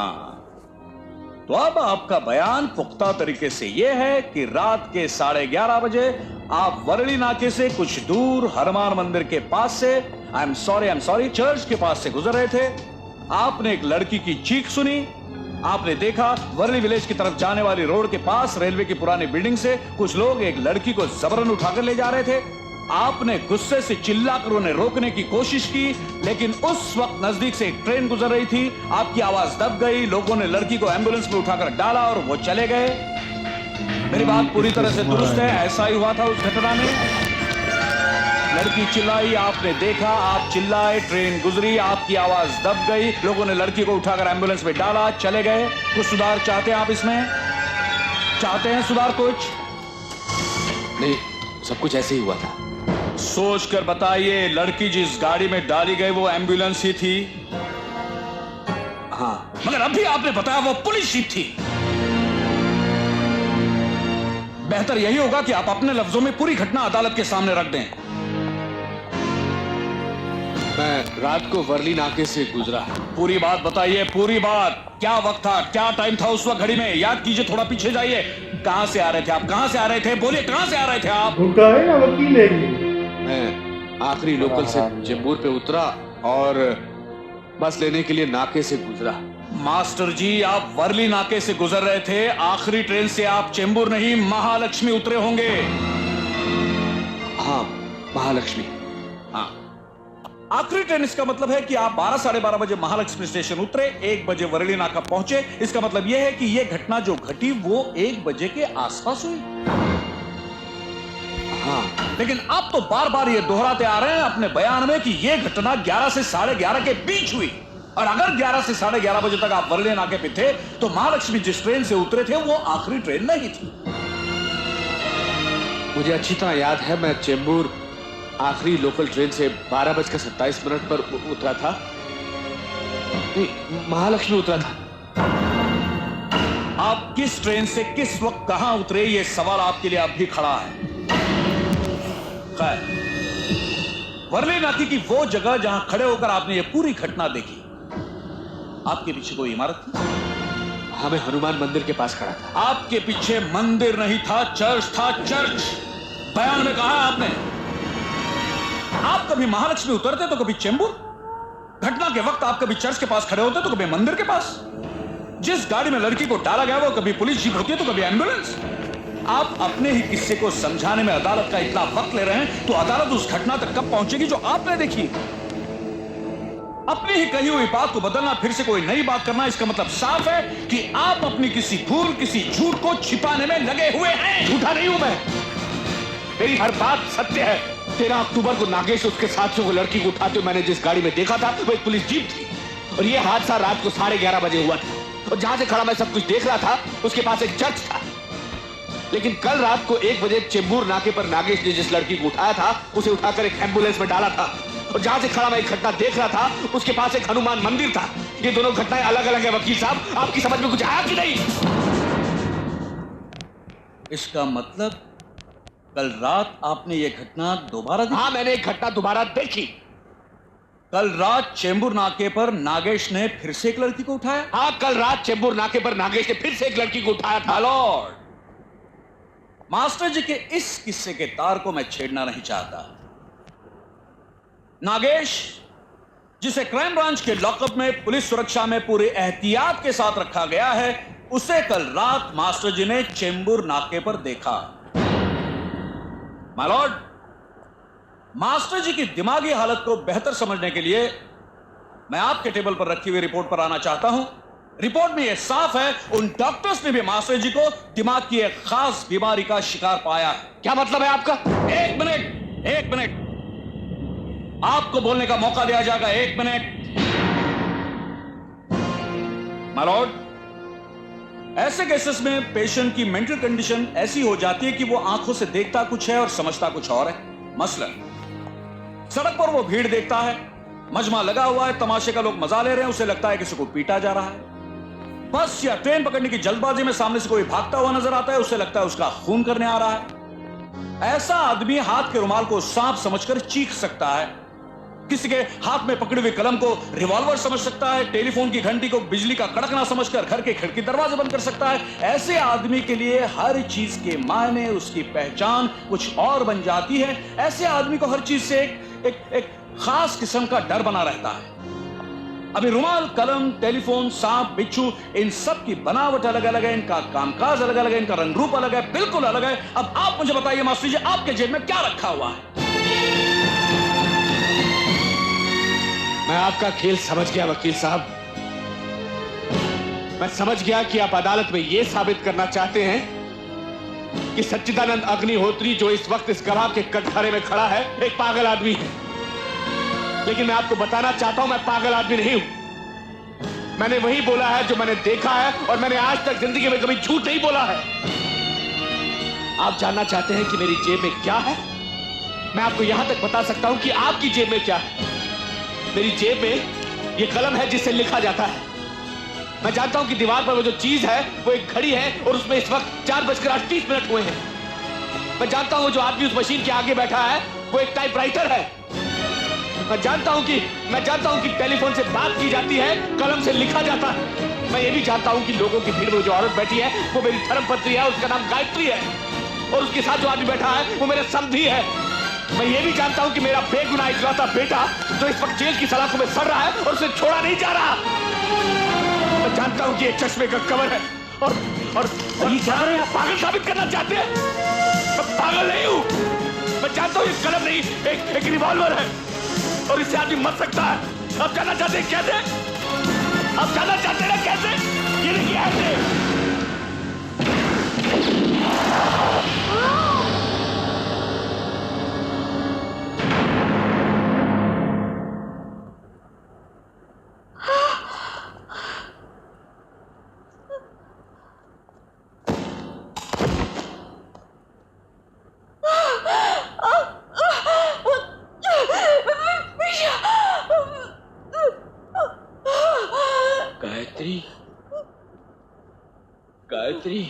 हाँ, तो अब आपका बयान पुख्ता तरीके से यह है कि रात के 11:30 बजे आप वरली नाके से कुछ दूर हनुमान मंदिर के पास से आई एम सॉरी चर्च के पास से गुजर रहे थे। आपने एक लड़की की चीख सुनी। आपने देखा वर्ली विलेज की तरफ जाने वाली रोड के पास रेलवे की पुरानी बिल्डिंग से कुछ लोग एक लड़की को जबरन उठाकर ले जा रहे थे। आपने गुस्से से चिल्लाकर उन्हें रोकने की कोशिश की, लेकिन उस वक्त नजदीक से एक ट्रेन गुजर रही थी। आपकी आवाज दब गई, लोगों ने लड़की को एम्बुलेंस में उठाकर डाला और वो चले गए। मेरी बात पूरी तरह से दुरुस्त है, ऐसा ही हुआ था उस घटना में। लड़की चिल्लाई, आपने देखा, आप चिल्लाए, ट्रेन गुजरी, आपकी आवाज दब गई, लोगों ने लड़की को उठाकर एम्बुलेंस में डाला, चले गए। कुछ सुधार चाहते हैं आप इसमें? चाहते हैं सुधार कुछ? नहीं, सब कुछ ऐसे ही हुआ था। सोचकर बताइए, लड़की जिस गाड़ी में डाली गई वो एम्बुलेंस ही थी? हाँ। मगर अभी आपने बताया वो पुलिस जीप थी। बेहतर यही होगा कि आप अपने लफ्जों में पूरी घटना अदालत के सामने रख दें। मैं रात को वर्ली नाके से गुजरा। पूरी बात बताइए, पूरी बात। क्या वक्त था, क्या टाइम था उस वक्त घड़ी में? याद कीजिए, थोड़ा पीछे जाइए। कहां से आ रहे थे आप? कहां से आ रहे थे? बोलिए, कहां से आ रहे थे आप? वकील है। मैं आखिरी लोकल से चेंबूर पे उतरा और बस लेने के लिए नाके से गुजरा। मास्टर जी, आप वर्ली नाके से गुजर रहे थे। आखिरी ट्रेन से आप चेंबूर नहीं, महालक्ष्मी उतरे होंगे। हाँ, महालक्ष्मी। हाँ, आखिरी ट्रेन, इसका मतलब है कि आप 12 साढ़े 12 बजे महालक्ष्मी स्टेशन उतरे, 1 बजे वर्ली नाका पहुंचे। इसका मतलब यह है कि यह घटना जो घटी वो 1 बजे के आसपास हुई। हाँ, लेकिन आप तो बार बार ये दोहराते आ रहे हैं अपने बयान में कि यह घटना 11 से 11:30 के बीच हुई। और अगर 11 से 11:30 बजे तक आप वर्ली नाके पे थे तो महालक्ष्मी जिस ट्रेन से उतरे थे वो आखिरी ट्रेन नहीं थी। मुझे अच्छी तरह याद है, मैं चेंबूर आखिरी लोकल ट्रेन से 12:27 पर उतरा था। नहीं, महालक्ष्मी उतरा था। आप किस ट्रेन से किस वक्त कहां उतरे, यह सवाल आपके लिए अब भी खड़ा है। खैर, वर्ली नाके की वो जगह जहां खड़े होकर आपने ये पूरी घटना देखी, आपके पीछे कोई इमारत थी? हाँ, मैं हनुमान मंदिर के पास खड़ा था। आपके पीछे मंदिर नहीं था, चर्च था, चर्च। बयान में कहा आपने। आप कभी महालक्ष्मी उतरते तो कभी चेंबूर। घटना के वक्त आप कभी चर्च के पास खड़े होते तो कभी मंदिर के पास। जिस गाड़ी में लड़की को डाला गया वो कभी पुलिस जीप होती है तो कभी एम्बुलेंस। आप अपने ही किस्से को समझाने में अदालत का इतना वक्त ले रहे हैं तो अदालत उस घटना तक कब पहुंचेगी जो आपने देखी? अपनी ही कही हुई बात को बदलना, फिर से कोई नई बात करना, इसका मतलब साफ है कि आप अपनी किसी भूल, किसी झूठ को छिपाने में लगे हुए हैं। झूठा नहीं हूं मैं, मेरी हर बात सत्य है। 13 अक्टूबर को नागेश उसके साथियों को लड़की को उठाते हुए मैंने जिस गाड़ी में देखा था वो एक पुलिस जीप थी। और ये हादसा रात को 11:30 बजे हुआ था। और जहां से खड़ा मैं सब कुछ देख रहा था उसके पास एक चर्च था। लेकिन कल रात को 1 बजे चेंबूर नाके पर नागेश ने जिस लड़की को उठाया था उसे उठाकर एक एम्बुलेंस में डाला था। और जहां से खड़ा मैं एक घटना देख रहा था उसके पास एक हनुमान मंदिर था। ये दोनों घटनाएं अलग अलग है वकील साहब, आपकी समझ में कुछ आया कि नहीं? इसका मतलब कल रात आपने ये घटना दोबारा देखी? हाँ, मैंने एक घटना दोबारा देखी। कल रात चेंबूर नाके पर नागेश ने फिर से एक लड़की को उठाया? हाँ, कल रात चेंबूर नाके पर नागेश ने फिर से एक लड़की को उठाया था। लॉर्ड, मास्टर जी के इस किस्से के तार को मैं छेड़ना नहीं चाहता। नागेश, जिसे क्राइम ब्रांच के लॉकअप में पुलिस सुरक्षा में पूरे एहतियात के साथ रखा गया है, उसे कल रात मास्टर जी ने चेंबूर नाके पर देखा। माय लॉर्ड, मास्टर जी की दिमागी हालत को बेहतर समझने के लिए मैं आपके टेबल पर रखी हुई रिपोर्ट पर आना चाहता हूं। रिपोर्ट में यह साफ है, उन डॉक्टर्स ने भी मास्टर जी को दिमाग की एक खास बीमारी का शिकार पाया है। क्या मतलब है आपका? एक मिनट, आपको बोलने का मौका दिया जाएगा। 1 मिनट। माय लॉर्ड, ऐसे केसेस में पेशेंट की मेंटल कंडीशन ऐसी हो जाती है कि वो आंखों से देखता कुछ है और समझता कुछ और है। मसलन सड़क पर वो भीड़ देखता है, मजमा लगा हुआ है, तमाशे का लोग मजा ले रहे हैं, उसे लगता है किसी को पीटा जा रहा है। बस या ट्रेन पकड़ने की जल्दबाजी में सामने से कोई भागता हुआ नजर आता है, उसे लगता है उसका खून करने आ रहा है। ऐसा आदमी हाथ के रुमाल को सांप समझकर चीख सकता है। किसी के हाथ में पकड़ी हुई कलम को रिवॉल्वर समझ सकता है, टेलीफोन की घंटी को बिजली का कड़कना समझकर घर के खिड़की दरवाजे बंद कर सकता है। ऐसे आदमी के लिए हर चीज के मायने, उसकी पहचान कुछ और बन जाती है। ऐसे आदमी को हर चीज से एक खास किस्म का डर बना रहता है। अभी रुमाल, कलम, टेलीफोन, सांप, बिच्छू, इन सब की बनावट अलग अलग है, इनका कामकाज अलग अलग है, इनका रंग रूप अलग है, बिल्कुल अलग है। अब आप मुझे बताइए मास्टर जी, आपके जेब में क्या रखा हुआ है? मैं आपका खेल समझ गया वकील साहब। मैं समझ गया कि आप अदालत में यह साबित करना चाहते हैं कि सच्चिदानंद अग्निहोत्री जो इस वक्त इस गवाह के कटघरे में खड़ा है एक पागल आदमी है। लेकिन मैं आपको बताना चाहता हूं मैं पागल आदमी नहीं हूं। मैंने वही बोला है जो मैंने देखा है, और मैंने आज तक जिंदगी में कभी झूठ नहीं बोला है। आप जानना चाहते हैं कि मेरी जेब में क्या है? मैं आपको यहां तक बता सकता हूं कि आपकी जेब में क्या है। मेरी जेब में यह कलम है जिससे लिखा जाता है। मैं जानता हूं कि दीवार पर वो जो चीज है वो एक घड़ी है, और उसमें इस वक्त 4:38 हुए हैं। मैं जानता हूं जो आदमी उस मशीन के आगे बैठा है वो एक टाइपराइटर है। मैं जानता हूं कि टेलीफोन से बात की जाती है, कलम से लिखा जाता है। मैं ये भी जानता हूं कि लोगों की भीड़ में जो औरत बैठी है वो मेरी धर्मपत्नी है, उसका नाम गायत्री है, और उसके साथ जो आदमी बैठा है वो मेरा समधी है। मैं ये भी जानता हूं कि मेरा बेगुनाह इकलौता बेटा जो इस वक्त जेल की सलाखों में सड़ रहा है और उसे छोड़ा नहीं जा रहा। मैं जानता हूं कि ये चश्मे का कवर है, और ये क्या है? आप पागल साबित करना चाहते हैं? मैं पागल नहीं हूं। मैं जानता हूं ये कलम नहीं, एक रिवॉल्वर है, और इससे आदमी मर सकता है। आप जानना चाहते हैं कैसे? आप जानना चाहते हैं ना कैसे? ये देखिए ऐसे। गायत्री, गायत्री,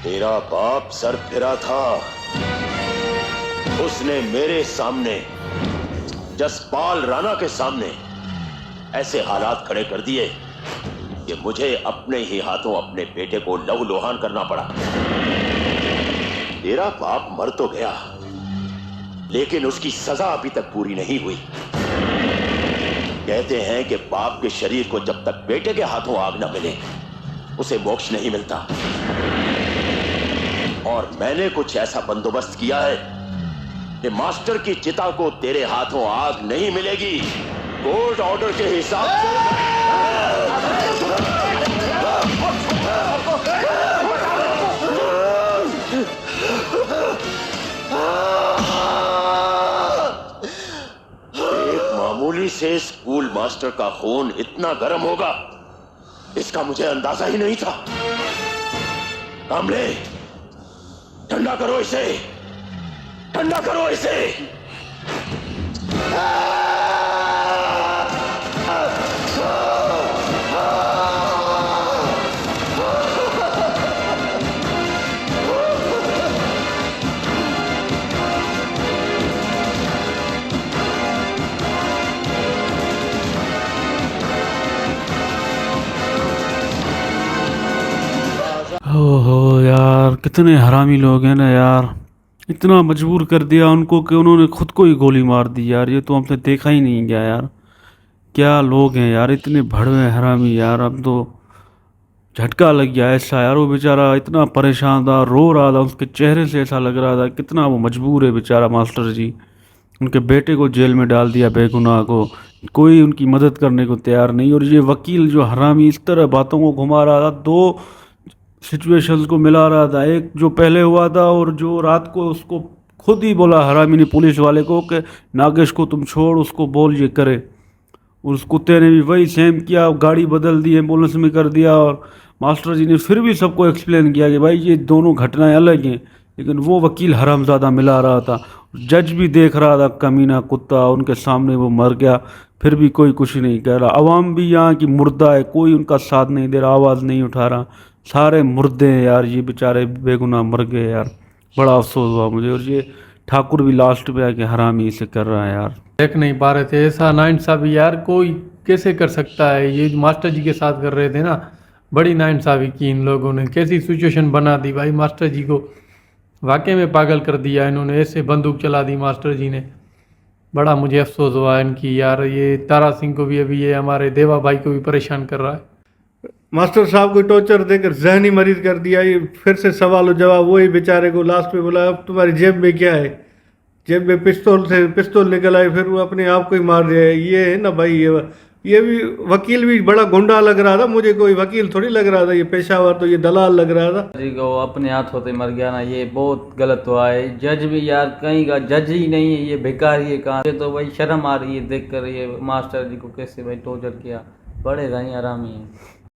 तेरा बाप सर फिरा था। उसने मेरे सामने, जसपाल राणा के सामने ऐसे हालात खड़े कर दिए कि मुझे अपने ही हाथों अपने बेटे को लहूलुहान करना पड़ा। तेरा बाप मर तो गया, लेकिन उसकी सजा अभी तक पूरी नहीं हुई। कहते हैं कि बाप के शरीर को जब तक बेटे के हाथों आग न मिले उसे मोक्ष नहीं मिलता। और मैंने कुछ ऐसा बंदोबस्त किया है कि मास्टर की चिता को तेरे हाथों आग नहीं मिलेगी। कोर्ट ऑर्डर के हिसाब से एक मामूली से स्कूल मास्टर का खून इतना गर्म होगा, इसका मुझे अंदाजा ही नहीं था। कामले, ठंडा करो इसे, ठंडा करो इसे। ओहो यार, कितने हरामी लोग हैं ना यार। इतना मजबूर कर दिया उनको कि उन्होंने खुद को ही गोली मार दी यार। ये तो हमसे देखा ही नहीं गया यार। क्या लोग हैं यार, इतने भड़वे हरामी यार। अब तो झटका लग गया ऐसा यार। वो बेचारा इतना परेशान था, रो रहा था, उसके चेहरे से ऐसा लग रहा था कितना वो मजबूर है बेचारा मास्टर जी। उनके बेटे को जेल में डाल दिया बेगुनाह को, कोई उनकी मदद करने को तैयार नहीं। और ये वकील जो हरामी इस तरह बातों को घुमा रहा था, दो सिचुएशंस को मिला रहा था, एक जो पहले हुआ था और जो रात को उसको खुद ही बोला हरामी ने पुलिस वाले को कि नागेश को तुम छोड़, उसको बोल ये करे। और उस कुत्ते ने भी वही सेम किया, गाड़ी बदल दी, एम्बुलेंस में कर दिया। और मास्टर जी ने फिर भी सबको एक्सप्लेन किया कि भाई ये दोनों घटनाएं अलग हैं, लेकिन वो वकील हरामजादा मिला रहा था। जज भी देख रहा था कमीना कुत्ता, उनके सामने वो मर गया, फिर भी कोई कुछ नहीं कह रहा। अवाम भी यहाँ की मुर्दा है, कोई उनका साथ नहीं दे रहा, आवाज़ नहीं उठा रहा, सारे मुर्दे हैं यार। ये बेचारे बेगुनाह मर गए यार, बड़ा अफसोस हुआ मुझे। और ये ठाकुर भी लास्ट पे आके हरामी इसे कर रहा है यार। देख नहीं पा रहे थे ऐसा नाइंसाफ़ी यार, कोई कैसे कर सकता है। ये मास्टर जी के साथ कर रहे थे ना, बड़ी नाइंसाफ़ी की इन लोगों ने, कैसी सिचुएशन बना दी भाई। मास्टर जी को वाकई में पागल कर दिया इन्होंने, ऐसे बंदूक चला दी मास्टर जी ने। बड़ा मुझे अफसोस हुआ इनकी यार। ये तारा सिंह को भी, अभी ये हमारे देवा भाई को भी परेशान कर रहा है। मास्टर साहब को टॉर्चर देकर जहनी मरीज कर दिया। ये फिर से सवाल जवाब वही बेचारे को लास्ट में बोला अब तुम्हारी जेब में क्या है, जेब में पिस्तौल निकल आए, फिर वो अपने आप को ही मार दिया। ये है ना भाई, ये भी वकील भी बड़ा गुंडा लग रहा था मुझे, कोई वकील थोड़ी लग रहा था ये पेशावर, तो ये दलाल लग रहा था। जी को अपने हाथ होते मर गया ना, ये बहुत गलत हुआ है। जज भी यार कहीं का जज ही नहीं है, ये भिखारी है कहाँ। ये तो भाई शर्म आ रही है देख कर, ये मास्टर जी को कैसे भाई टॉर्चर किया, बड़े रही आरामी है।